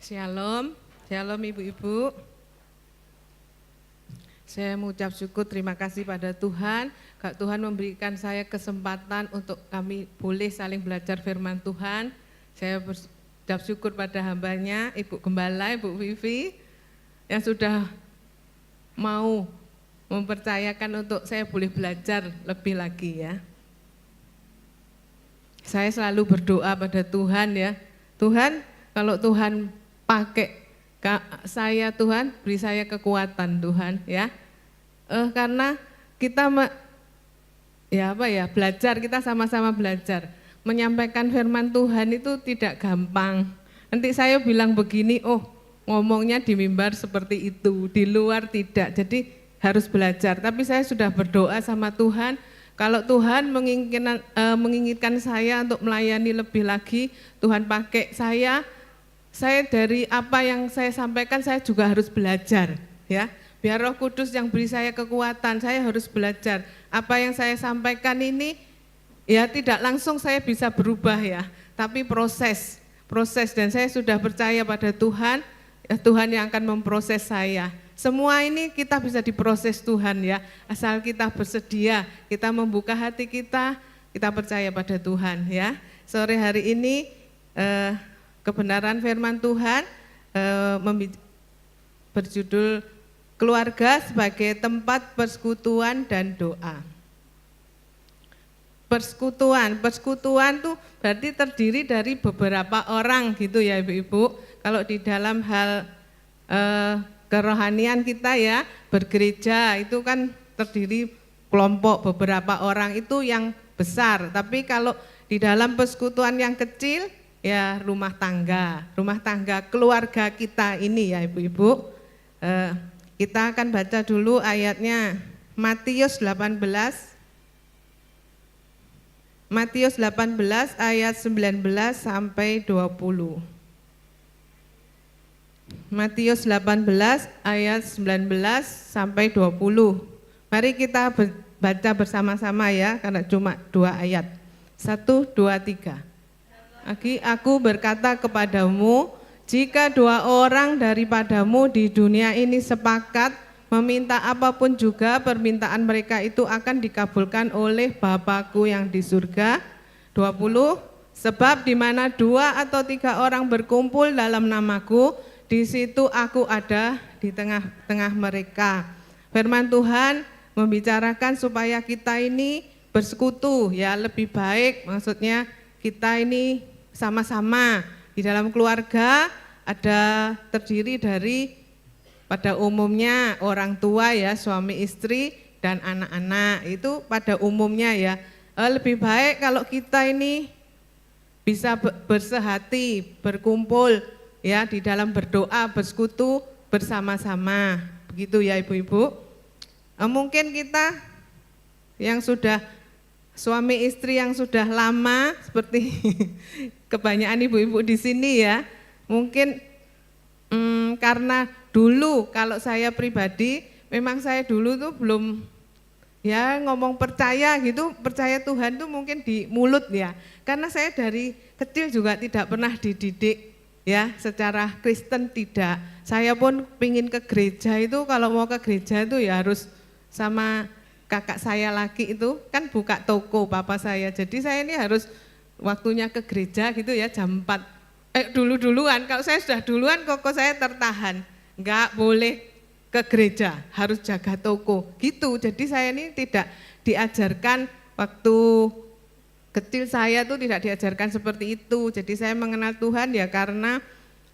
Shalom, shalom ibu-ibu. Saya mengucap syukur, terima kasih pada Tuhan. Tuhan memberikan saya kesempatan untuk kami boleh saling belajar firman Tuhan. Saya berucap syukur pada hambanya, Ibu Gembala, Ibu Vivi, yang sudah mau mempercayakan untuk saya boleh belajar lebih lagi ya. Saya selalu berdoa pada Tuhan ya, Tuhan kalau Tuhan pakai saya, Tuhan beri saya kekuatan Tuhan ya, karena kita belajar, kita sama-sama belajar menyampaikan firman Tuhan itu tidak gampang. Nanti saya bilang begini, oh ngomongnya di mimbar seperti itu, di luar tidak, jadi harus belajar. Tapi saya sudah berdoa sama Tuhan, kalau Tuhan menginginkan saya untuk melayani lebih lagi, Tuhan pakai saya dari apa yang saya sampaikan saya juga harus belajar ya. Biar Roh Kudus yang beri saya kekuatan, saya harus belajar. Apa yang saya sampaikan ini ya tidak langsung saya bisa berubah ya, tapi proses dan saya sudah percaya pada Tuhan, ya Tuhan yang akan memproses saya. Semua ini kita bisa diproses Tuhan ya, asal kita bersedia, kita membuka hati kita percaya pada Tuhan ya. Sore hari ini kebenaran firman Tuhan berjudul keluarga sebagai tempat persekutuan dan doa. Persekutuan tuh berarti terdiri dari beberapa orang gitu ya ibu-ibu. Kalau di dalam hal kerohanian kita ya, bergereja itu kan terdiri kelompok beberapa orang itu yang besar. Tapi kalau di dalam persekutuan yang kecil ya rumah tangga keluarga kita ini ya ibu-ibu. Kita akan baca dulu ayatnya Matius 18 ayat 19 sampai 20. Matius 18 ayat 19 sampai 20. Mari kita baca bersama-sama ya, karena cuma 2 ayat. 1, 2, 3. Aku berkata kepadamu, jika 2 orang daripadamu di dunia ini sepakat meminta apapun juga, permintaan mereka itu akan dikabulkan oleh Bapa-Ku yang di surga. 20. Sebab di mana 2 atau 3 orang berkumpul dalam nama-Ku, di situ Aku ada di tengah-tengah mereka. Firman Tuhan membicarakan supaya kita ini bersekutu ya, lebih baik, maksudnya kita ini sama-sama di dalam keluarga ada terdiri dari pada umumnya orang tua ya, suami istri dan anak-anak, itu pada umumnya ya. Lebih baik kalau kita ini bisa bersehati, berkumpul ya di dalam berdoa, bersekutu bersama-sama, begitu ya ibu-ibu. Mungkin kita yang sudah suami istri yang sudah lama seperti kebanyakan ibu-ibu di sini ya, mungkin karena dulu kalau saya pribadi memang saya dulu tuh belum ya ngomong percaya gitu, percaya Tuhan tuh mungkin di mulut ya, karena saya dari kecil juga tidak pernah dididik ya secara Kristen, tidak. Saya pun pingin ke gereja itu, kalau mau ke gereja itu ya harus sama kakak saya laki itu kan buka toko papa saya, jadi saya ini harus waktunya ke gereja gitu ya jam 4 duluan. Kalau saya sudah duluan kok saya tertahan, enggak boleh ke gereja, harus jaga toko gitu. Jadi saya ini tidak diajarkan, waktu kecil saya tuh tidak diajarkan seperti itu. Jadi saya mengenal Tuhan ya karena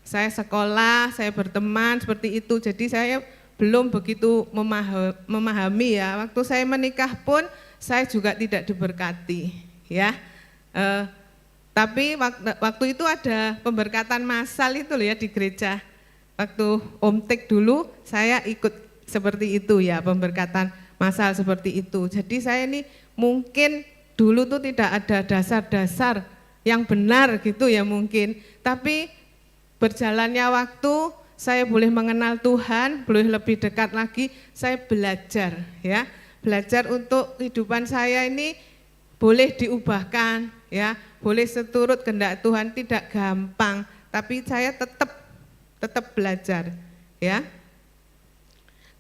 saya sekolah, saya berteman seperti itu. Jadi saya belum begitu memahami ya. Waktu saya menikah pun saya juga tidak diberkati ya. Tapi waktu itu ada pemberkatan massal itu loh ya di gereja. Waktu Om Tek dulu saya ikut seperti itu ya, pemberkatan massal seperti itu. Jadi saya ini mungkin dulu tuh tidak ada dasar-dasar yang benar gitu ya mungkin. Tapi berjalannya waktu saya boleh mengenal Tuhan, boleh lebih dekat lagi, saya belajar ya. Belajar untuk kehidupan saya ini boleh diubahkan ya, boleh seturut kehendak Tuhan, tidak gampang, tapi saya tetap tetap belajar, ya.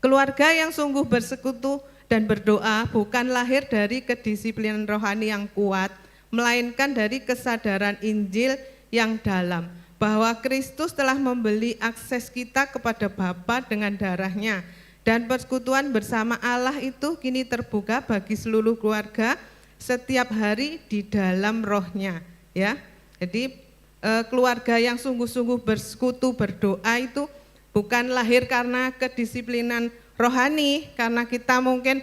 Keluarga yang sungguh bersekutu dan berdoa bukan lahir dari kedisiplinan rohani yang kuat, melainkan dari kesadaran Injil yang dalam, bahwa Kristus telah membeli akses kita kepada Bapa dengan darahnya, dan persekutuan bersama Allah itu kini terbuka bagi seluruh keluarga setiap hari di dalam rohnya, ya. Jadi keluarga yang sungguh-sungguh bersekutu berdoa itu bukan lahir karena kedisiplinan rohani, karena kita mungkin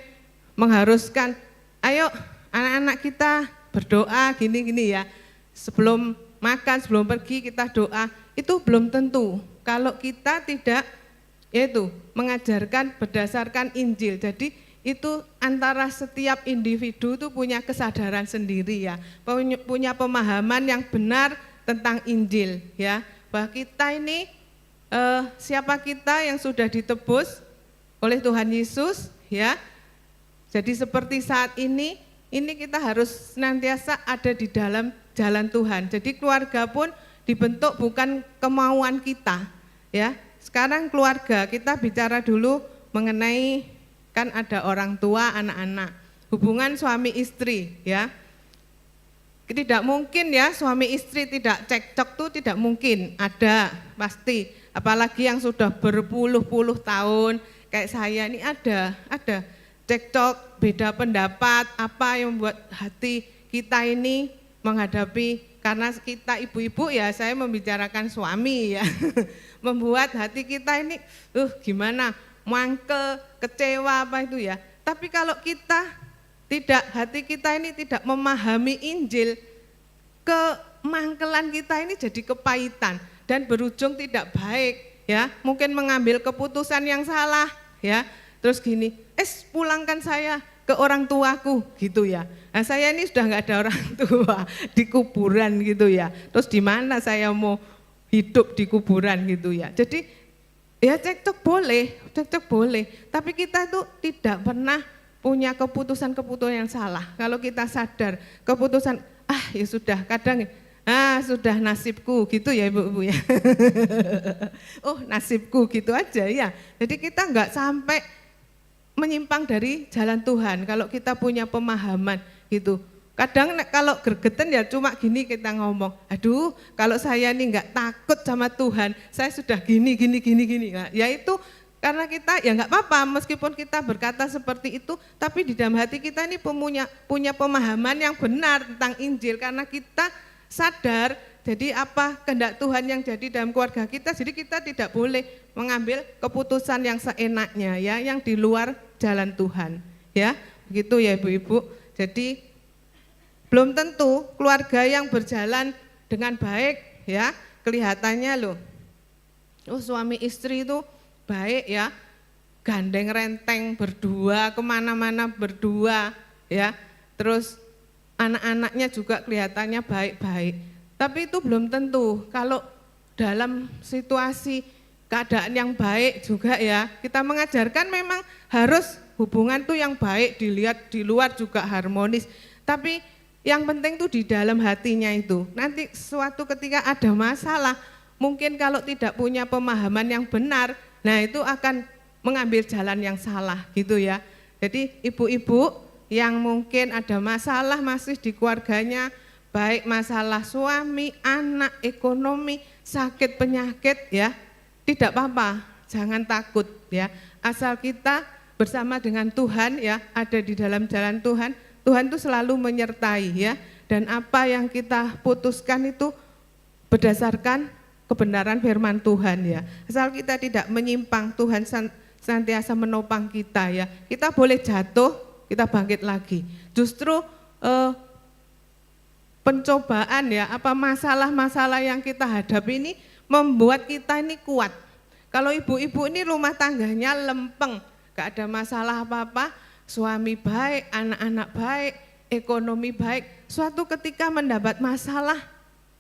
mengharuskan, ayo anak-anak kita berdoa gini-gini ya, sebelum makan, sebelum pergi kita doa, itu belum tentu kalau kita tidak yaitu mengajarkan berdasarkan Injil. Jadi itu antara setiap individu itu punya kesadaran sendiri ya, punya pemahaman yang benar tentang Injil ya, bahwa kita ini siapa kita yang sudah ditebus oleh Tuhan Yesus ya. Jadi seperti saat ini kita harus senantiasa ada di dalam jalan Tuhan. Jadi keluarga pun dibentuk bukan kemauan kita ya. Sekarang keluarga, kita bicara dulu mengenai kan ada orang tua, anak-anak, hubungan suami istri ya. Tidak mungkin ya suami istri tidak cekcok tuh, tidak mungkin, ada pasti. Apalagi yang sudah berpuluh-puluh tahun kayak saya ini ada cekcok, beda pendapat, apa yang membuat hati kita ini menghadapi, karena kita ibu-ibu ya, saya membicarakan suami ya, membuat hati kita ini gimana, mangkel, kecewa apa itu ya. Tapi kalau kita tidak, hati kita ini tidak memahami Injil, kemangkelan kita ini jadi kepahitan dan berujung tidak baik ya. Mungkin mengambil keputusan yang salah ya. Terus gini, pulangkan saya ke orang tuaku gitu ya. Nah saya ini sudah nggak ada orang tua di kuburan gitu ya. Terus di mana saya mau hidup di kuburan gitu ya. Jadi ya cekcok boleh, tapi kita itu tidak pernah punya keputusan-keputusan yang salah. Kalau kita sadar keputusan, ya sudah, kadang sudah nasibku gitu ya ibu-ibu ya. Oh nasibku gitu aja ya. Jadi kita enggak sampai menyimpang dari jalan Tuhan kalau kita punya pemahaman gitu. Kadang kalau gergeten ya cuma gini kita ngomong, aduh kalau saya ini enggak takut sama Tuhan, saya sudah gini. Nah, ya itu karena kita ya enggak apa-apa meskipun kita berkata seperti itu, tapi di dalam hati kita ini punya pemahaman yang benar tentang Injil, karena kita sadar jadi apa kehendak Tuhan yang jadi dalam keluarga kita, jadi kita tidak boleh mengambil keputusan yang seenaknya ya, yang di luar jalan Tuhan ya, begitu ya ibu-ibu. Jadi belum tentu keluarga yang berjalan dengan baik ya, kelihatannya loh, suami istri itu baik ya, gandeng renteng berdua, kemana-mana berdua ya, terus anak-anaknya juga kelihatannya baik-baik. Tapi itu belum tentu kalau dalam situasi keadaan yang baik juga ya, kita mengajarkan memang harus hubungan tuh yang baik, dilihat di luar juga harmonis. Tapi yang penting tuh di dalam hatinya itu. Nanti suatu ketika ada masalah, mungkin kalau tidak punya pemahaman yang benar, nah itu akan mengambil jalan yang salah gitu ya. Jadi ibu-ibu yang mungkin ada masalah masih di keluarganya, baik masalah suami, anak, ekonomi, sakit, penyakit ya, tidak apa-apa, jangan takut ya. Asal kita bersama dengan Tuhan ya, ada di dalam jalan Tuhan, Tuhan itu selalu menyertai ya. Dan apa yang kita putuskan itu berdasarkan kebenaran firman Tuhan ya. Asal kita tidak menyimpang, Tuhan senantiasa menopang kita ya. Kita boleh jatuh, kita bangkit lagi. Justru pencobaan ya, apa masalah-masalah yang kita hadapi ini membuat kita ini kuat. Kalau ibu-ibu ini rumah tangganya lempeng, gak ada masalah apa-apa, suami baik, anak-anak baik, ekonomi baik, suatu ketika mendapat masalah,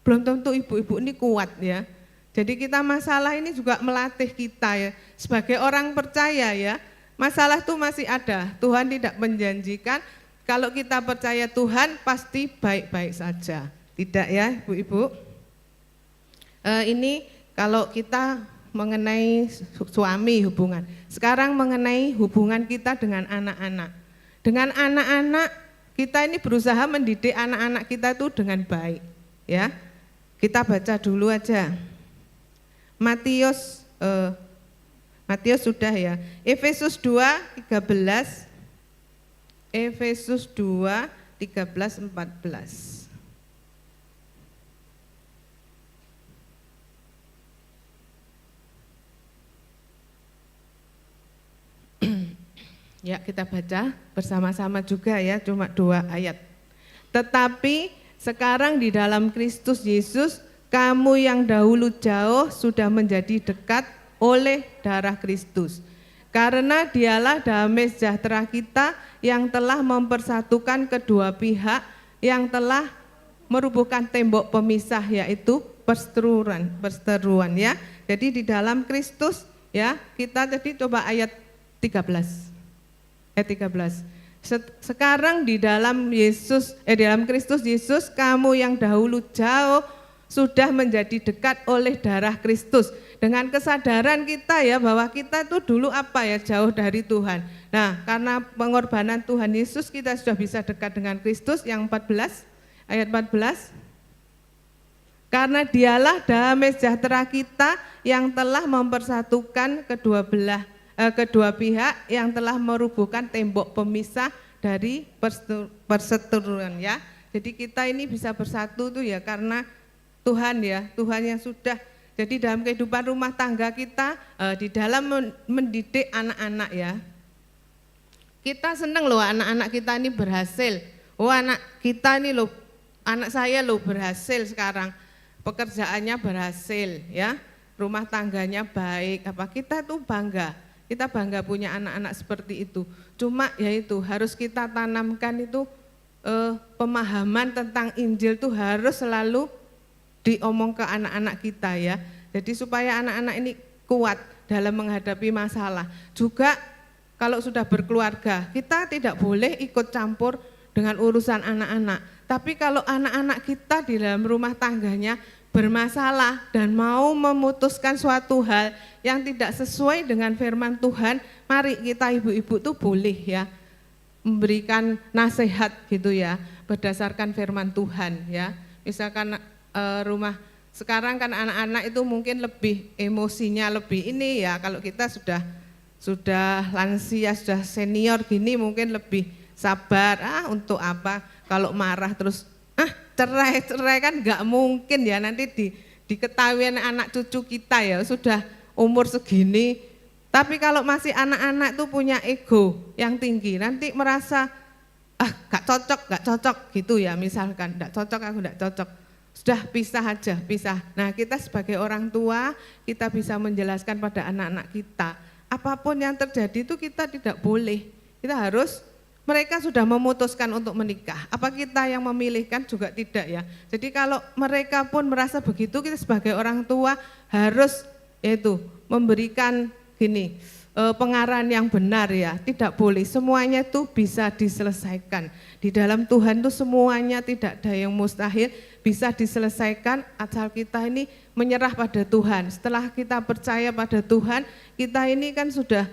belum tentu ibu-ibu ini kuat ya. Jadi kita masalah ini juga melatih kita ya, sebagai orang percaya ya, masalah itu masih ada. Tuhan tidak menjanjikan kalau kita percaya Tuhan pasti baik-baik saja. Tidak ya ibu-ibu. Ini kalau kita mengenai suami hubungan. Sekarang mengenai hubungan kita dengan anak-anak. Dengan anak-anak kita ini berusaha mendidik anak-anak kita itu dengan baik, ya. Kita baca dulu aja. Matius sudah ya. Efesus 2:13. Efesus 2:13-14. Ya, kita baca bersama-sama juga ya, cuma 2 ayat. Tetapi sekarang di dalam Kristus Yesus, kamu yang dahulu jauh sudah menjadi dekat oleh darah Kristus. Karena dialah damai sejahtera kita yang telah mempersatukan kedua pihak, yang telah merubuhkan tembok pemisah, yaitu perseteruan ya. Jadi di dalam Kristus ya, kita jadi coba ayat 13. Sekarang di dalam dalam Kristus Yesus, kamu yang dahulu jauh sudah menjadi dekat oleh darah Kristus. Dengan kesadaran kita ya bahwa kita itu dulu apa ya, jauh dari Tuhan. Nah, karena pengorbanan Tuhan Yesus kita sudah bisa dekat dengan Kristus. Yang 14, ayat 14. Karena dialah damai sejahtera kita yang telah mempersatukan kedua pihak, yang telah merubuhkan tembok pemisah dari perseteruan ya. Jadi kita ini bisa bersatu tuh ya karena Tuhan ya, Tuhan yang sudah. Jadi dalam kehidupan rumah tangga kita, di dalam mendidik anak-anak ya, kita senang loh anak-anak kita ini berhasil. Oh, anak kita ini loh, anak saya loh berhasil sekarang, pekerjaannya berhasil ya, rumah tangganya baik, apa kita tuh bangga. Kita bangga punya anak-anak seperti itu. Cuma ya itu harus kita tanamkan itu pemahaman tentang Injil tuh harus selalu diomong ke anak-anak kita ya. Jadi supaya anak-anak ini kuat dalam menghadapi masalah. Juga kalau sudah berkeluarga, kita tidak boleh ikut campur dengan urusan anak-anak. Tapi kalau anak-anak kita di dalam rumah tangganya bermasalah dan mau memutuskan suatu hal yang tidak sesuai dengan firman Tuhan, mari kita ibu-ibu tuh boleh ya memberikan nasihat gitu ya, berdasarkan firman Tuhan ya. Misalkan rumah sekarang kan anak-anak itu mungkin lebih emosinya lebih ini ya, kalau kita sudah lansia, sudah senior gini mungkin lebih sabar, untuk apa kalau marah terus cerai kan nggak mungkin ya, nanti diketahui anak cucu kita ya sudah umur segini. Tapi kalau masih anak-anak tuh punya ego yang tinggi, nanti merasa gak cocok gitu ya, misalkan gak cocok, aku gak cocok, sudah pisah aja, pisah. Nah kita sebagai orang tua, kita bisa menjelaskan pada anak-anak kita, apapun yang terjadi itu kita tidak boleh, kita harus, mereka sudah memutuskan untuk menikah, apa kita yang memilihkan juga tidak ya. Jadi kalau mereka pun merasa begitu, kita sebagai orang tua harus yaitu memberikan gini, pengarahan yang benar ya, tidak boleh semuanya itu bisa diselesaikan. Di dalam Tuhan itu semuanya tidak ada yang mustahil, bisa diselesaikan asal kita ini menyerah pada Tuhan. Setelah kita percaya pada Tuhan, kita ini kan sudah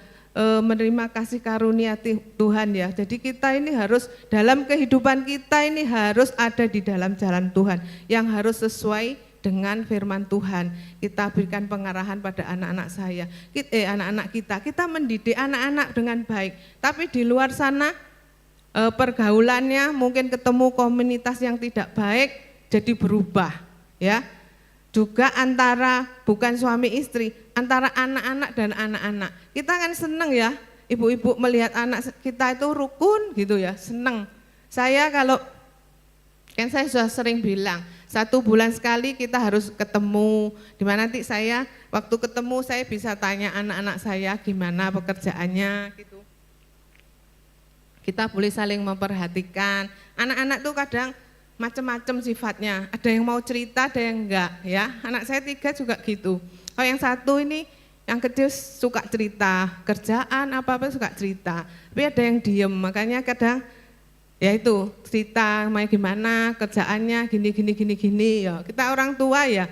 menerima kasih karunia Tuhan ya. Jadi kita ini harus dalam kehidupan kita ini harus ada di dalam jalan Tuhan yang harus sesuai dengan firman Tuhan. Kita berikan pengarahan pada anak-anak anak-anak kita mendidik anak-anak dengan baik. Tapi di luar sana pergaulannya mungkin ketemu komunitas yang tidak baik, jadi berubah ya. Juga antara bukan suami istri, antara anak-anak dan anak-anak. Kita kan senang ya, ibu-ibu melihat anak kita itu rukun gitu ya, senang. Saya kalau kan saya sudah sering bilang, 1 bulan sekali kita harus ketemu, dimana nanti saya waktu ketemu saya bisa tanya anak-anak saya gimana pekerjaannya gitu. Kita boleh saling memperhatikan. Anak-anak tuh kadang macam-macam sifatnya, ada yang mau cerita, ada yang enggak ya. Anak saya 3 juga gitu. Kalau yang 1 ini, yang kecil suka cerita, kerjaan apa-apa suka cerita. Tapi ada yang diem, makanya kadang ya itu cerita gimana kerjaannya gini ya. Kita orang tua ya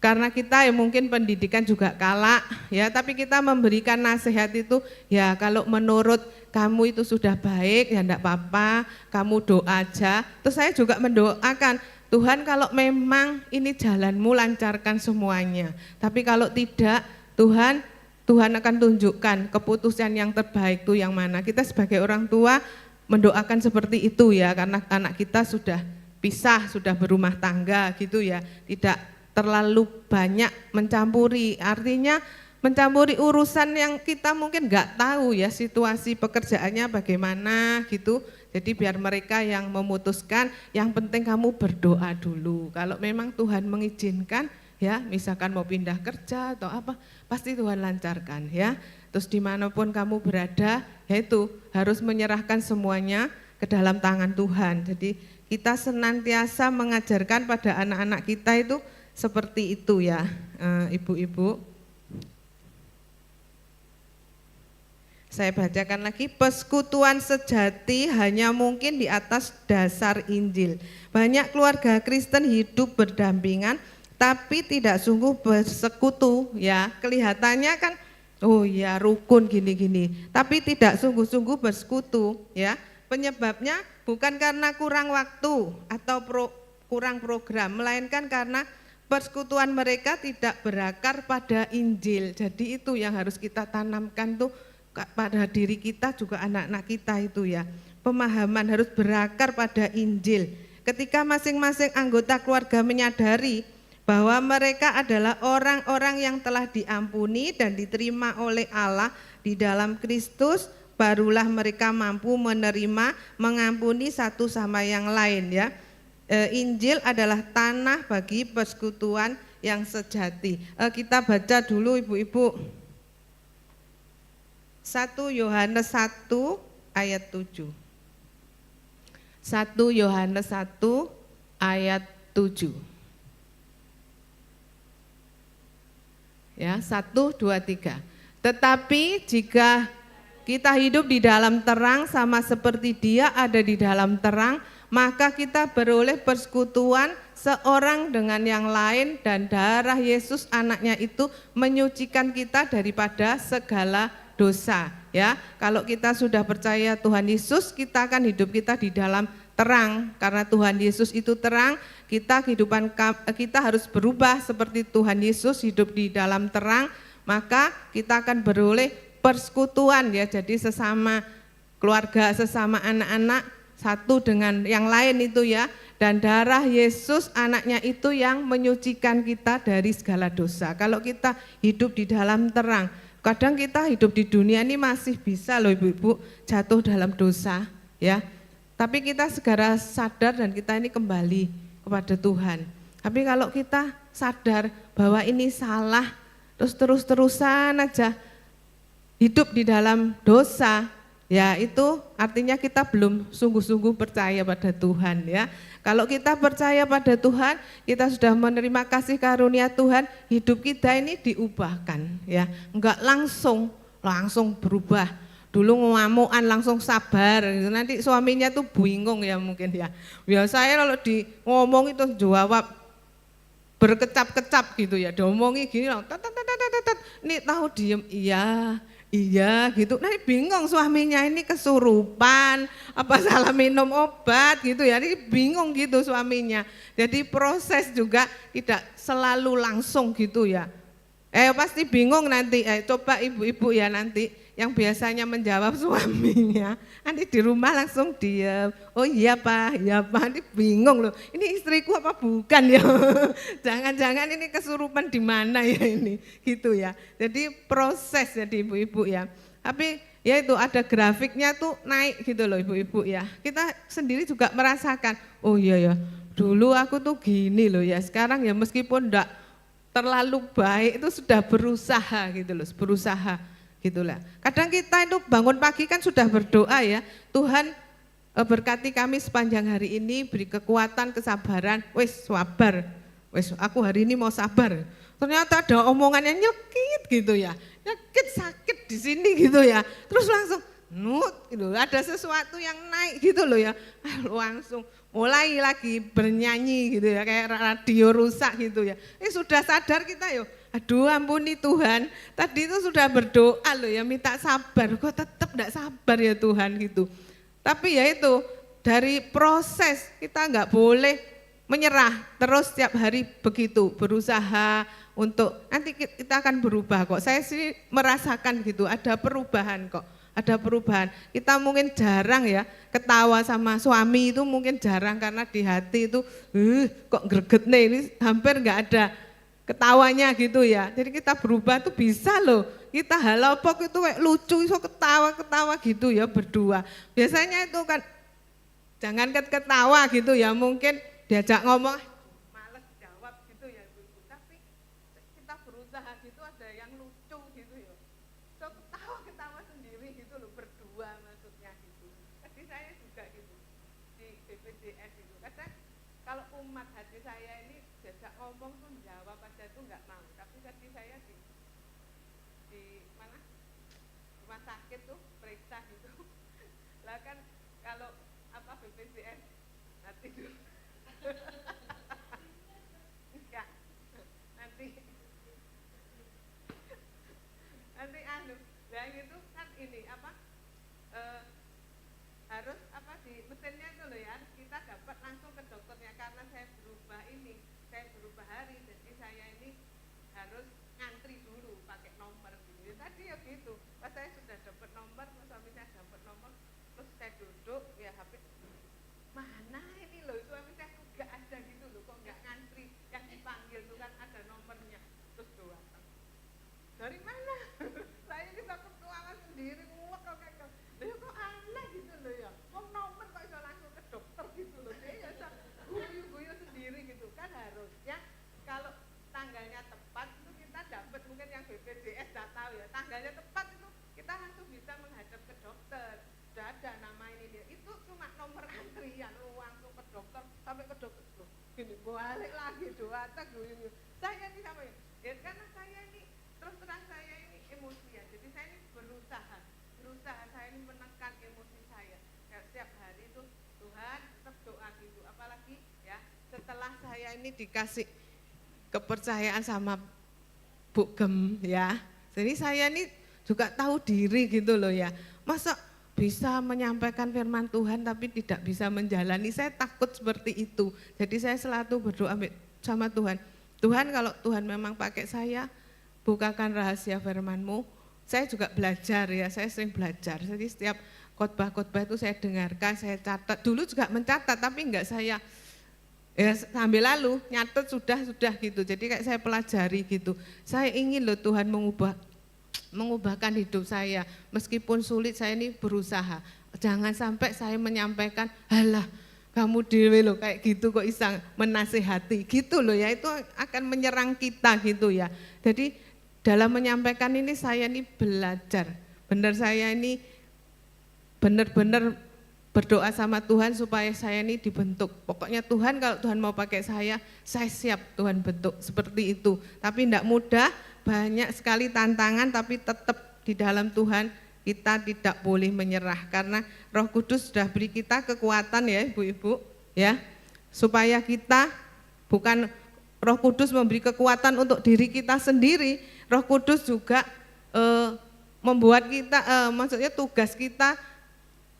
karena kita ya mungkin pendidikan juga kalah ya, tapi kita memberikan nasihat itu ya kalau menurut kamu itu sudah baik ya enggak apa-apa, kamu doa aja. Terus saya juga mendoakan, Tuhan kalau memang ini jalanmu lancarkan semuanya. Tapi kalau tidak, Tuhan akan tunjukkan keputusan yang terbaik itu yang mana. Kita sebagai orang tua mendoakan seperti itu ya, karena anak kita sudah pisah, sudah berumah tangga gitu ya, tidak terlalu banyak mencampuri, artinya mencampuri urusan yang kita mungkin nggak tahu ya situasi pekerjaannya bagaimana gitu. Jadi biar mereka yang memutuskan, yang penting kamu berdoa dulu. Kalau memang Tuhan mengizinkan ya, misalkan mau pindah kerja atau apa, pasti Tuhan lancarkan ya. Terus dimanapun kamu berada, yaitu harus menyerahkan semuanya ke dalam tangan Tuhan. Jadi kita senantiasa mengajarkan pada anak-anak kita itu seperti itu ya, ibu-ibu. Saya bacakan lagi, persekutuan sejati hanya mungkin di atas dasar Injil. Banyak keluarga Kristen hidup berdampingan tapi tidak sungguh bersekutu ya. Kelihatannya kan oh ya rukun gini-gini, tapi tidak sungguh-sungguh bersekutu ya. Penyebabnya bukan karena kurang waktu atau kurang program, melainkan karena persekutuan mereka tidak berakar pada Injil. Jadi itu yang harus kita tanamkan tuh pada diri kita juga anak-anak kita itu ya. Pemahaman harus berakar pada Injil. Ketika masing-masing anggota keluarga menyadari bahwa mereka adalah orang-orang yang telah diampuni dan diterima oleh Allah di dalam Kristus, barulah mereka mampu menerima, mengampuni satu sama yang lain ya. Injil adalah tanah bagi persekutuan yang sejati. Kita baca dulu ibu-ibu. 1 Yohanes 1 ayat 7. 1 Yohanes 1 ayat 7. Ya, 1, 2, 3. Tetapi jika kita hidup di dalam terang sama seperti Dia ada di dalam terang, maka kita beroleh persekutuan seorang dengan yang lain dan darah Yesus anaknya itu menyucikan kita daripada segala dosa ya. Kalau kita sudah percaya Tuhan Yesus, kita akan hidup kita di dalam terang. Karena Tuhan Yesus itu terang, kehidupan kita harus berubah seperti Tuhan Yesus hidup di dalam terang, maka kita akan beroleh persekutuan ya. Jadi sesama keluarga, sesama anak-anak satu dengan yang lain itu ya, dan darah Yesus anaknya itu yang menyucikan kita dari segala dosa. Kalau kita hidup di dalam terang, kadang kita hidup di dunia ini masih bisa loh ibu-ibu jatuh dalam dosa ya, tapi kita segera sadar dan kita ini kembali kepada Tuhan. Tapi kalau kita sadar bahwa ini salah, terus-terusan aja hidup di dalam dosa, ya itu artinya kita belum sungguh-sungguh percaya pada Tuhan ya. Kalau kita percaya pada Tuhan, kita sudah menerima kasih karunia Tuhan, hidup kita ini diubahkan ya. Enggak langsung berubah. Dulu ngamuan langsung sabar, nanti suaminya tuh bingung ya mungkin ya. Biasanya kalau di ngomong itu jawab berkecap-kecap gitu ya, diomongi gini loh, ini tahu diem, iya gitu. Nah bingung suaminya ini kesurupan, apa salah minum obat gitu ya, ini bingung gitu suaminya. Jadi proses juga tidak selalu langsung gitu ya. Pasti bingung nanti, coba ibu-ibu ya nanti yang biasanya menjawab suaminya, nanti di rumah langsung diam, oh iya pak, nanti bingung loh, ini istriku apa bukan ya, jangan-jangan ini kesurupan di mana ya ini, gitu ya. Jadi proses jadi ibu-ibu ya, tapi ya itu ada grafiknya tuh naik gitu loh ibu-ibu ya, kita sendiri juga merasakan, oh iya ya, dulu aku tuh gini loh ya, sekarang ya meskipun enggak terlalu baik itu sudah berusaha gitu loh, berusaha. Gitulah. Kadang kita itu bangun pagi kan sudah berdoa ya, Tuhan berkati kami sepanjang hari ini, beri kekuatan, kesabaran, wes sabar, wes aku hari ini mau sabar. Ternyata ada omongan yang nyekit gitu ya, nyekit sakit di sini gitu ya, terus langsung nut gitu. Ada sesuatu yang naik gitu loh ya. Langsung mulai lagi bernyanyi gitu ya, kayak radio rusak gitu ya. Sudah sadar kita yo. Aduh ampuni Tuhan, tadi itu sudah berdoa loh ya, minta sabar, kok tetap enggak sabar ya Tuhan gitu. Tapi ya itu, dari proses kita enggak boleh menyerah, terus setiap hari begitu, berusaha untuk nanti kita akan berubah kok. Saya sih merasakan gitu, ada perubahan kok, ada perubahan. Kita mungkin jarang ya ketawa sama suami itu mungkin jarang karena di hati itu kok greget nih, ini hampir enggak ada ketawanya gitu ya. Jadi kita berubah tuh bisa loh. Kita halopok itu kayak lucu, so ketawa-ketawa gitu ya berdua. Biasanya itu kan jangan ketawa gitu ya, mungkin diajak ngomong males jawab gitu ya. Tapi kita berusaha gitu ada yang lucu gitu ya. So ketawa-ketawa sendiri gitu loh berdua maksudnya gitu. Tadi saya juga gitu di BPJS itu. Kadang kalau umat hati saya ini diajak ngomong pun jawab aja tuh nggak mau. Tapi tadi saya di mana rumah sakit tuh periksa gitu. Lah kan kalau apa BPJS nanti dulu. Enggak. Nanti nah itu kan ini apa harus apa di mesinnya itu loh ya, kita dapat langsung ke dokternya karena saya berubah ini, saya berubah hari, jadi saya ini harus ngantri dulu pakai nomor gitu. Tadi ya gitu, pas saya sudah dapat nomor, suami saya dapat nomor, terus saya duduk ya HP, mana ini loh suami saya tuh gak ada gitu loh, kok gak ngantri, yang dipanggil tuh kan ada nomornya, terus doa. Dari mana? Saya ini takut keuangan sendiri, nguak kok kayak kok aneh gitu loh ya, kok nomor kok bisa langsung ke dokter gitu loh, dia ya guyu-guyu sendiri gitu kan. Harusnya kalau tanggalnya tepat itu kita dapat, mungkin yang BPJS gak tahu ya, tanggalnya tepat itu kita langsung bisa menghadap ke dokter, sudah ada nama ini dia, itu cuma nomor antrian, langsung ke dokter, sampai ke dokter loh, gini balik lagi doa tak guyu. Saya ini sama ya karena saya ini terus terang saya ini emosian, jadi saya ini berusaha saya ini menekan emosi saya. Kayak setiap hari itu Tuhan tetap doa gitu, apalagi ya setelah saya ini dikasih kepercayaan sama Bu Gem ya. Jadi saya ini juga tahu diri gitu loh ya. Masa bisa menyampaikan firman Tuhan tapi tidak bisa menjalani, saya takut seperti itu. Jadi saya selalu berdoa sama Tuhan. Tuhan kalau Tuhan memang pakai saya, bukakan rahasia firman-Mu. Saya juga belajar ya, saya sering belajar. Jadi setiap khotbah-khotbah itu saya dengarkan, saya catat. Dulu juga mencatat tapi enggak saya ya sambil lalu nyatet sudah gitu. Jadi kayak saya pelajari gitu. Saya ingin loh Tuhan mengubahkan hidup saya. Meskipun sulit saya ini berusaha. Jangan sampai saya menyampaikan, halah kamu dewe loh kayak gitu kok isang menasehati gitu loh ya, itu akan menyerang kita gitu ya. Jadi dalam menyampaikan ini saya ini belajar, benar saya ini benar-benar berdoa sama Tuhan supaya saya ini dibentuk. Pokoknya Tuhan kalau Tuhan mau pakai saya siap Tuhan bentuk seperti itu. Tapi tidak mudah, banyak sekali tantangan tapi tetap di dalam Tuhan kita tidak boleh menyerah karena Roh Kudus sudah beri kita kekuatan ya ibu-ibu ya, supaya kita bukan Roh Kudus memberi kekuatan untuk diri kita sendiri, Roh Kudus juga membuat kita maksudnya tugas kita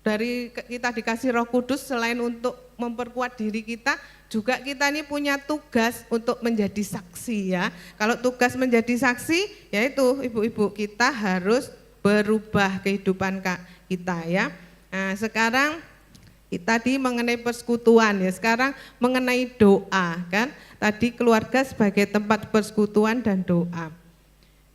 dari kita dikasih Roh Kudus selain untuk memperkuat diri kita, juga kita ini punya tugas untuk menjadi saksi ya. Kalau tugas menjadi saksi yaitu ibu-ibu kita harus berubah kehidupan kita ya. Nah, sekarang tadi mengenai persekutuan ya, sekarang mengenai doa kan. Tadi keluarga sebagai tempat persekutuan dan doa.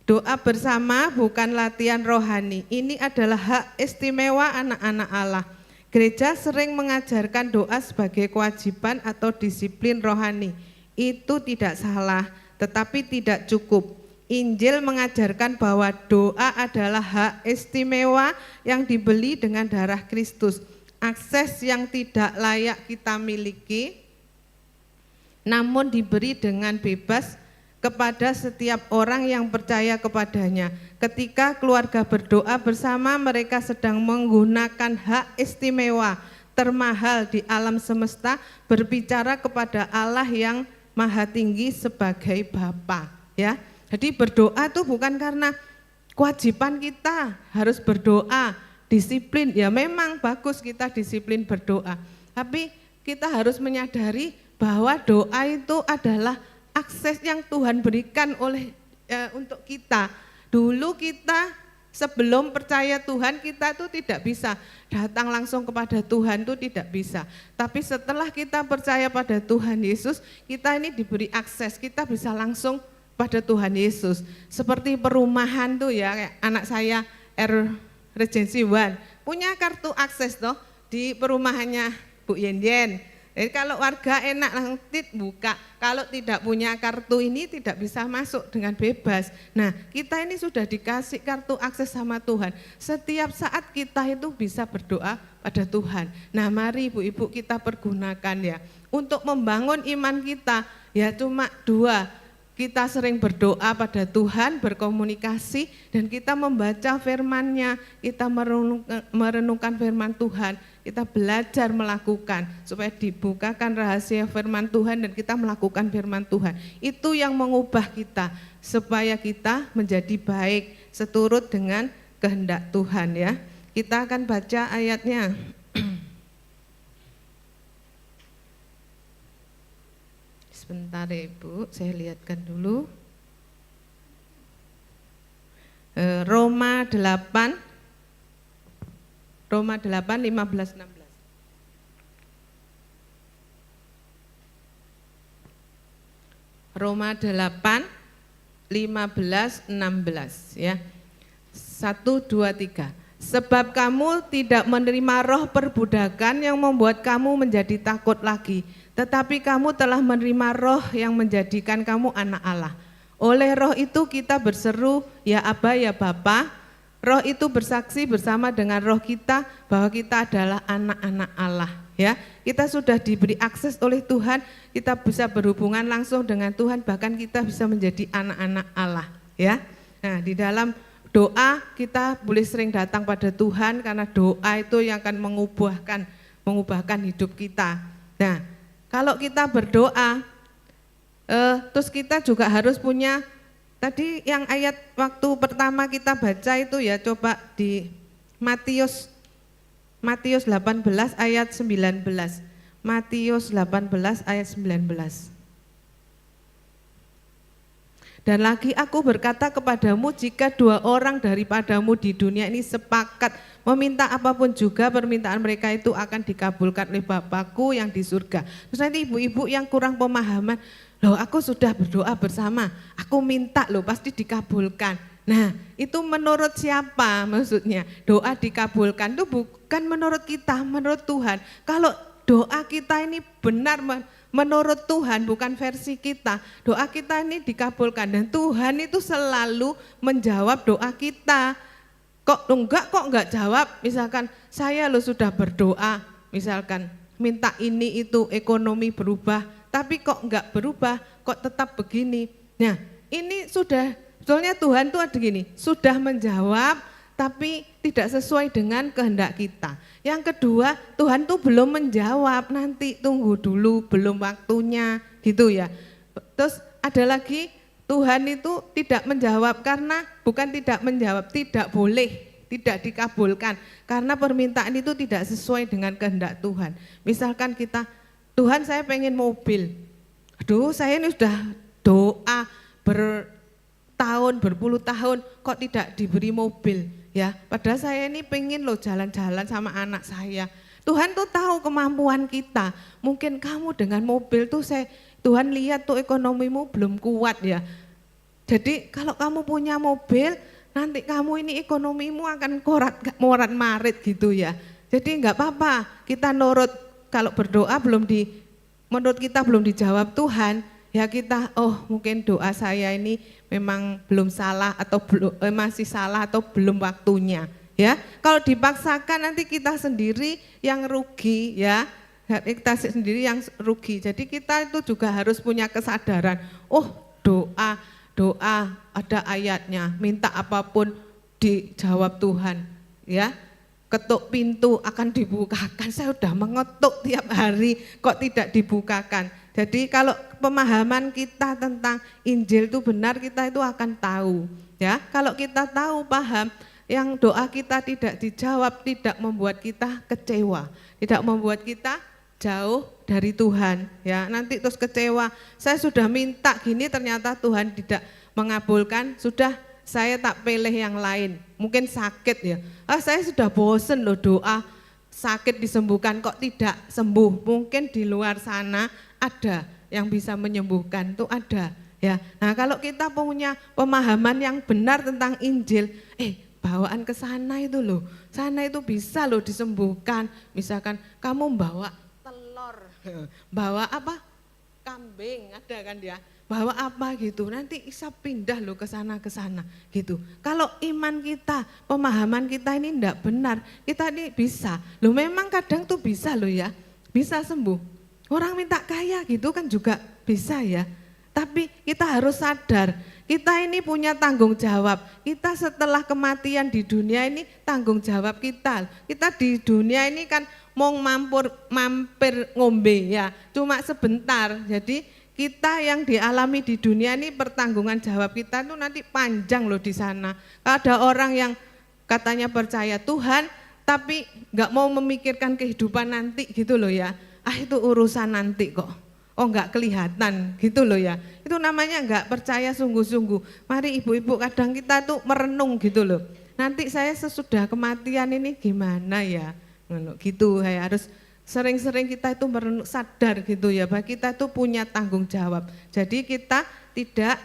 Doa bersama bukan latihan rohani, ini adalah hak istimewa anak-anak Allah. Gereja sering mengajarkan doa sebagai kewajiban atau disiplin rohani. Itu tidak salah, tetapi tidak cukup. Injil mengajarkan bahwa doa adalah hak istimewa yang dibeli dengan darah Kristus, akses yang tidak layak kita miliki, namun diberi dengan bebas kepada setiap orang yang percaya kepadanya. Ketika keluarga berdoa bersama, mereka sedang menggunakan hak istimewa termahal di alam semesta, berbicara kepada Allah yang Maha Tinggi sebagai Bapa. Ya, jadi berdoa itu bukan karena kewajiban kita harus berdoa, disiplin. Ya memang bagus kita disiplin berdoa, tapi kita harus menyadari bahwa doa itu adalah akses yang Tuhan berikan untuk kita. Dulu kita sebelum percaya Tuhan, kita tuh tidak bisa datang langsung kepada Tuhan, tuh tidak bisa. Tapi setelah kita percaya pada Tuhan Yesus, kita ini diberi akses, kita bisa langsung pada Tuhan Yesus. Seperti perumahan tuh ya, kayak anak saya Regency One punya kartu akses toh di perumahannya Bu Yen. Jadi kalau warga enak langsung buka, kalau tidak punya kartu ini tidak bisa masuk dengan bebas. Nah, kita ini sudah dikasih kartu akses sama Tuhan. Setiap saat kita itu bisa berdoa pada Tuhan. Nah, mari ibu-ibu kita pergunakan ya untuk membangun iman kita. Ya cuma dua, kita sering berdoa pada Tuhan, berkomunikasi, dan kita membaca firman-Nya, kita merenungkan firman Tuhan, kita belajar melakukan supaya dibukakan rahasia firman Tuhan dan kita melakukan firman Tuhan. Itu yang mengubah kita supaya kita menjadi baik seturut dengan kehendak Tuhan ya. Kita akan baca ayatnya. Sebentar ya Ibu, saya lihatkan dulu. Roma 8 15-16. Roma 8 15-16 ya. 1, 2, 3. Sebab kamu tidak menerima roh perbudakan yang membuat kamu menjadi takut lagi, tetapi kamu telah menerima roh yang menjadikan kamu anak Allah. Oleh roh itu kita berseru, ya Aba, ya Bapa. Roh itu bersaksi bersama dengan roh kita bahwa kita adalah anak-anak Allah. Ya, kita sudah diberi akses oleh Tuhan, kita bisa berhubungan langsung dengan Tuhan, bahkan kita bisa menjadi anak-anak Allah. Ya, nah di dalam doa kita boleh sering datang pada Tuhan karena doa itu yang akan mengubahkan hidup kita. Nah, kalau kita berdoa, terus kita juga harus punya, tadi yang ayat waktu pertama kita baca itu ya, coba di Matius 18 ayat 19. Matius 18 ayat 19. Dan lagi aku berkata kepadamu, jika 2 orang daripadamu di dunia ini sepakat meminta apapun juga, permintaan mereka itu akan dikabulkan oleh Bapakku yang di surga. Terus nanti ibu-ibu yang kurang pemahaman, loh aku sudah berdoa bersama, aku minta loh pasti dikabulkan. Nah itu menurut siapa maksudnya? Doa dikabulkan itu bukan menurut kita, menurut Tuhan. Kalau doa kita ini benar menurut Tuhan, bukan versi kita, doa kita ini dikabulkan dan Tuhan itu selalu menjawab doa kita. Kok enggak jawab? Misalkan saya lo sudah berdoa, misalkan minta ini itu ekonomi berubah, tapi kok enggak berubah, kok tetap begini. Nah ini sebetulnya Tuhan tuh ada gini, sudah menjawab tapi tidak sesuai dengan kehendak kita. Yang kedua, Tuhan tuh belum menjawab, nanti tunggu dulu, belum waktunya gitu ya. Terus ada lagi, Tuhan itu tidak menjawab karena bukan tidak menjawab, tidak boleh, tidak dikabulkan karena permintaan itu tidak sesuai dengan kehendak Tuhan. Misalkan kita, Tuhan saya pengen mobil, aduh saya ini sudah doa berpuluh tahun kok tidak diberi mobil. Ya, padahal saya ini pengen loh jalan-jalan sama anak saya. Tuhan tuh tahu kemampuan kita. Mungkin kamu dengan mobil tuh Tuhan lihat tuh ekonomimu belum kuat ya. Jadi kalau kamu punya mobil, nanti kamu ini ekonomimu akan morat-marit gitu ya. Jadi enggak apa-apa, kita nurut kalau berdoa menurut kita belum dijawab Tuhan, ya kita mungkin doa saya ini memang belum salah atau masih salah atau belum waktunya ya. Kalau dipaksakan nanti kita sendiri yang rugi ya, kita sendiri yang rugi. Jadi kita itu juga harus punya kesadaran, doa ada ayatnya, minta apapun dijawab Tuhan, ya. Ketuk pintu akan dibukakan. Saya sudah mengetuk tiap hari kok tidak dibukakan. Jadi kalau pemahaman kita tentang Injil itu benar, kita itu akan tahu, ya. Kalau kita tahu, paham, yang doa kita tidak dijawab tidak membuat kita kecewa, tidak membuat kita jauh dari Tuhan, ya. Nanti terus kecewa, saya sudah minta gini ternyata Tuhan tidak mengabulkan, sudah saya tak pilih yang lain, mungkin sakit ya. Saya sudah bosen loh doa sakit disembuhkan kok tidak sembuh. Mungkin di luar sana ada yang bisa menyembuhkan, itu ada, ya. Nah kalau kita punya pemahaman yang benar tentang Injil, bawaan ke sana itu loh, sana itu bisa loh disembuhkan. Misalkan kamu bawa telur, bawa apa? Kambing, ada kan dia. Bawa apa gitu, nanti bisa pindah loh ke sana gitu. Kalau iman kita, pemahaman kita ini enggak benar, kita ini bisa. Loh memang kadang tuh bisa loh ya, bisa sembuh. Orang minta kaya gitu kan juga bisa ya. Tapi kita harus sadar, kita ini punya tanggung jawab. Kita setelah kematian di dunia ini tanggung jawab kita. Kita di dunia ini kan mau mampir ngombe ya, cuma sebentar. Jadi kita yang dialami di dunia ini pertanggungan jawab kita tuh nanti panjang loh di sana. Ada orang yang katanya percaya Tuhan tapi nggak mau memikirkan kehidupan nanti gitu loh ya. Itu urusan nanti kok. Oh nggak kelihatan gitu loh ya. Itu namanya nggak percaya sungguh-sungguh. Mari ibu-ibu kadang kita tuh merenung gitu loh. Nanti saya sesudah kematian ini gimana ya? Gitu saya harus sering-sering kita itu sadar gitu ya, bahwa kita itu punya tanggung jawab. Jadi kita tidak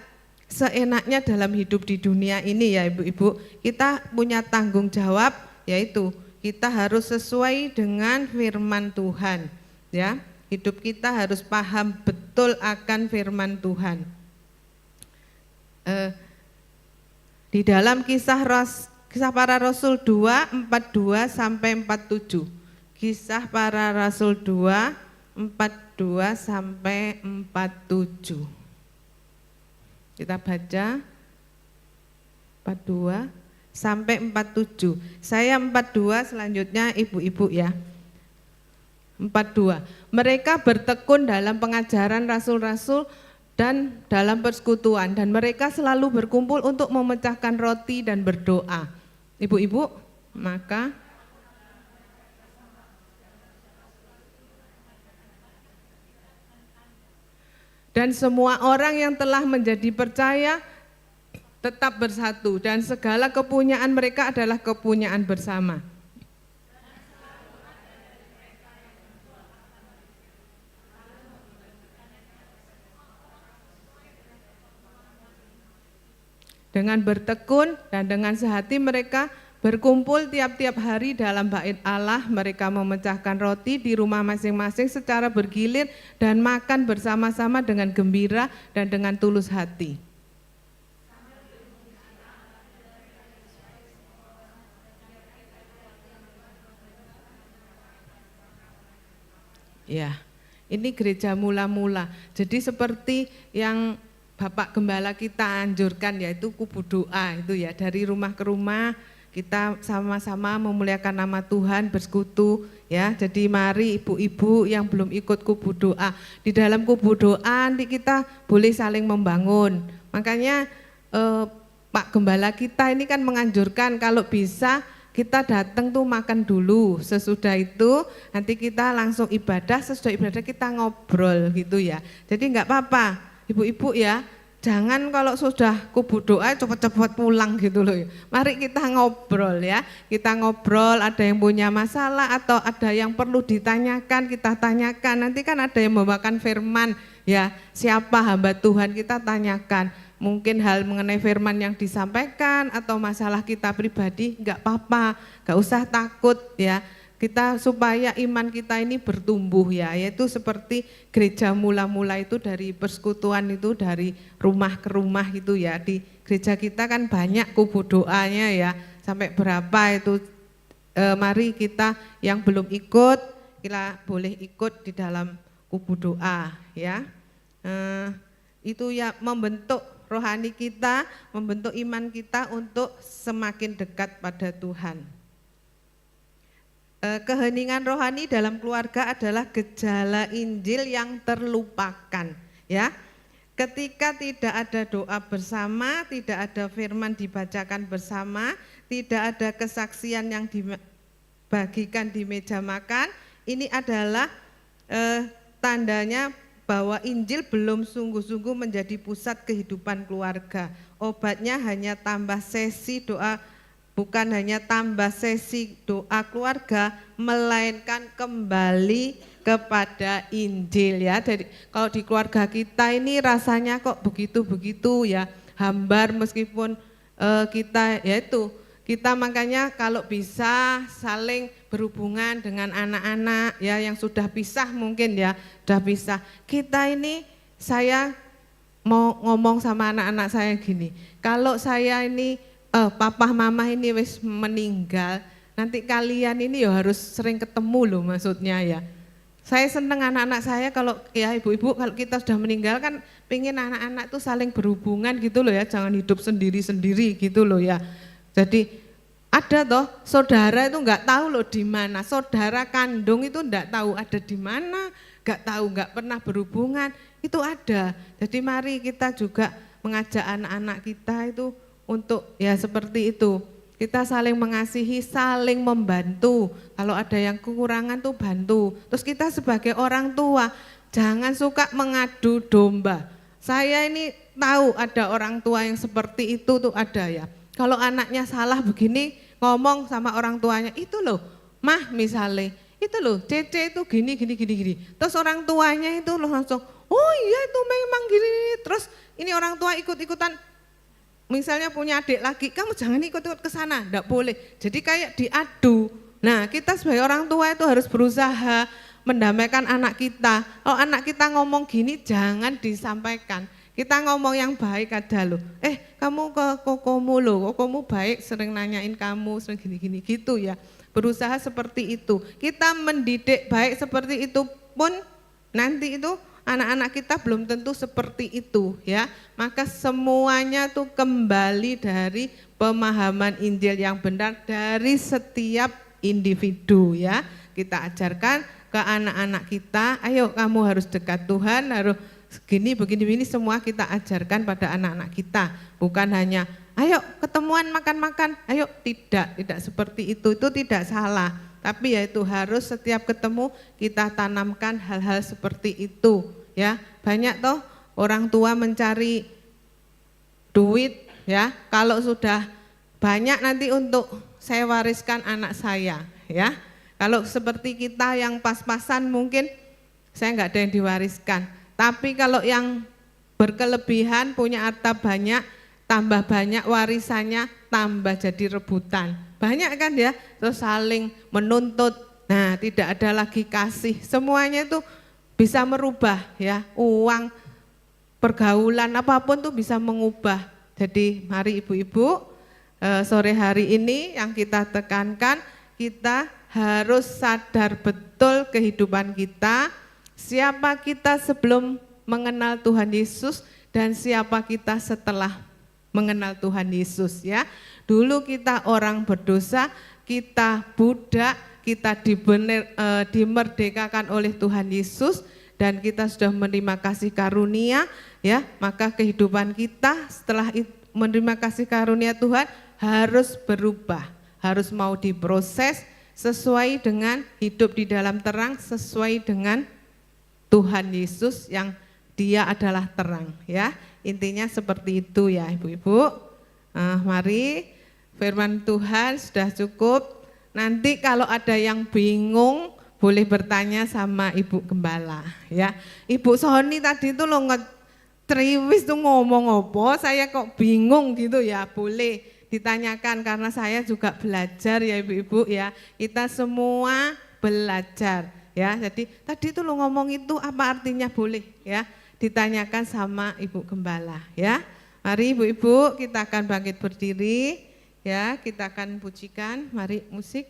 seenaknya dalam hidup di dunia ini ya ibu-ibu, kita punya tanggung jawab, yaitu kita harus sesuai dengan firman Tuhan, ya. Hidup kita harus paham betul akan firman Tuhan. Di dalam kisah para Rasul 2, 42 sampai 47. Kisah para Rasul 2, 42 sampai 47. Kita baca 42 sampai 47. Saya 42, selanjutnya ibu-ibu ya. 42. Mereka bertekun dalam pengajaran rasul-rasul dan dalam persekutuan, dan mereka selalu berkumpul untuk memecahkan roti dan berdoa. Ibu-ibu, maka dan semua orang yang telah menjadi percaya tetap bersatu, dan segala kepunyaan mereka adalah kepunyaan bersama. Dengan bertekun dan dengan sehati mereka berkumpul tiap-tiap hari dalam bait Allah, mereka memecahkan roti di rumah masing-masing secara bergilir dan makan bersama-sama dengan gembira dan dengan tulus hati. Ya, ini gereja mula-mula. Jadi seperti yang Bapak Gembala kita anjurkan, yaitu kubu doa itu ya, dari rumah ke rumah kita sama-sama memuliakan nama Tuhan, bersekutu ya. Jadi mari ibu-ibu yang belum ikut kubu doa, di dalam kubu doa nanti kita boleh saling membangun. Makanya Pak Gembala kita ini kan menganjurkan kalau bisa kita datang tuh makan dulu, sesudah itu nanti kita langsung ibadah, sesudah ibadah kita ngobrol gitu ya. Jadi enggak apa-apa ibu-ibu ya, jangan kalau sudah kubu doa cepat-cepat pulang gitu loh. Mari kita ngobrol ya, kita ngobrol, ada yang punya masalah atau ada yang perlu ditanyakan, kita tanyakan. Nanti kan ada yang membawakan firman ya, siapa hamba Tuhan kita tanyakan. Mungkin hal mengenai firman yang disampaikan atau masalah kita pribadi, enggak apa-apa, enggak usah takut ya. Kita supaya iman kita ini bertumbuh ya, yaitu seperti gereja mula-mula itu dari persekutuan itu, dari rumah ke rumah itu ya. Di gereja kita kan banyak kubu doanya ya, sampai berapa itu. Mari kita yang belum ikut, kita boleh ikut di dalam kubu doa ya. Itu ya membentuk rohani kita, membentuk iman kita untuk semakin dekat pada Tuhan. Keheningan rohani dalam keluarga adalah gejala Injil yang terlupakan, ya. Ketika tidak ada doa bersama, tidak ada firman dibacakan bersama, tidak ada kesaksian yang dibagikan di meja makan, ini adalah tandanya bahwa Injil belum sungguh-sungguh menjadi pusat kehidupan keluarga. Obatnya hanya tambah sesi doa, bukan hanya tambah sesi doa keluarga, melainkan kembali kepada Injil, ya. Jadi kalau di keluarga kita ini rasanya kok begitu-begitu, ya, hambar meskipun kita, yaitu kita makanya kalau bisa saling berhubungan dengan anak-anak, ya, yang sudah pisah mungkin, ya, sudah pisah. Kita ini, saya mau ngomong sama anak-anak saya gini, kalau saya ini papa mama ini wis meninggal, nanti kalian ini ya harus sering ketemu loh, maksudnya, ya. Saya seneng anak-anak saya kalau, ya, ibu-ibu, kalau kita sudah meninggal kan pengen anak-anak tuh saling berhubungan gitu loh, ya, jangan hidup sendiri-sendiri gitu loh, ya. Jadi ada toh saudara itu enggak tahu loh di mana, saudara kandung itu enggak tahu ada di mana, enggak tahu, enggak pernah berhubungan, itu ada. Jadi mari kita juga mengajak anak-anak kita itu untuk, ya, seperti itu. Kita saling mengasihi, saling membantu. Kalau ada yang kekurangan tuh bantu. Terus kita sebagai orang tua jangan suka mengadu domba. Saya ini tahu ada orang tua yang seperti itu tuh ada, ya. Kalau anaknya salah begini, ngomong sama orang tuanya, itu loh mah misalnya, itu loh Cece itu gini. Terus orang tuanya itu loh langsung, oh iya itu memang gini. Terus ini orang tua ikut-ikutan, misalnya punya adik lagi, kamu jangan ikut-ikut ke sana, enggak boleh. Jadi kayak diadu. Nah, kita sebagai orang tua itu harus berusaha mendamaikan anak kita. Kalau anak kita ngomong gini, jangan disampaikan. Kita ngomong yang baik aja loh. Kamu ke kokomu loh, kokomu baik, sering nanyain kamu, sering gini-gini gitu, ya. Berusaha seperti itu. Kita mendidik baik seperti itu pun nanti itu anak-anak kita belum tentu seperti itu, ya. Maka semuanya tuh kembali dari pemahaman Injil yang benar dari setiap individu, ya. Kita ajarkan ke anak-anak kita, ayo kamu harus dekat Tuhan, harus begini semua kita ajarkan pada anak-anak kita. Bukan hanya ayo ketemuan makan-makan, ayo, tidak seperti itu tidak salah. Tapi ya itu harus setiap ketemu kita tanamkan hal-hal seperti itu, ya. Banyak toh orang tua mencari duit, ya. Kalau sudah banyak nanti untuk saya wariskan anak saya, ya. Kalau seperti kita yang pas-pasan mungkin saya enggak ada yang diwariskan. Tapi kalau yang berkelebihan punya harta banyak, tambah banyak warisannya, tambah jadi rebutan. Banyak kan, ya, terus saling menuntut. Nah, tidak ada lagi kasih. Semuanya itu bisa merubah, ya. Uang, pergaulan, apapun tuh bisa mengubah. Jadi mari ibu-ibu, sore hari ini yang kita tekankan, kita harus sadar betul kehidupan kita, siapa kita sebelum mengenal Tuhan Yesus dan siapa kita setelah mengenal Tuhan Yesus, ya. Dulu kita orang berdosa, kita budak, kita dimerdekakan oleh Tuhan Yesus dan kita sudah menerima kasih karunia, ya. Maka kehidupan kita setelah menerima kasih karunia Tuhan harus berubah, harus mau diproses sesuai dengan hidup di dalam terang, sesuai dengan Tuhan Yesus yang Dia adalah terang, ya. Intinya seperti itu, ya, ibu-ibu. Mari firman Tuhan sudah cukup. Nanti kalau ada yang bingung boleh bertanya sama Ibu Gembala, ya. Ibu Soni tadi itu lo ngetriwis tuh ngomong apa, saya kok bingung gitu, ya. Boleh ditanyakan karena saya juga belajar, ya ibu-ibu, ya. Kita semua belajar, ya. Jadi tadi itu lo ngomong itu apa artinya, boleh, ya, ditanyakan sama Ibu Gembala, ya. Mari ibu-ibu kita akan bangkit berdiri, ya, kita akan pujikan, mari musik.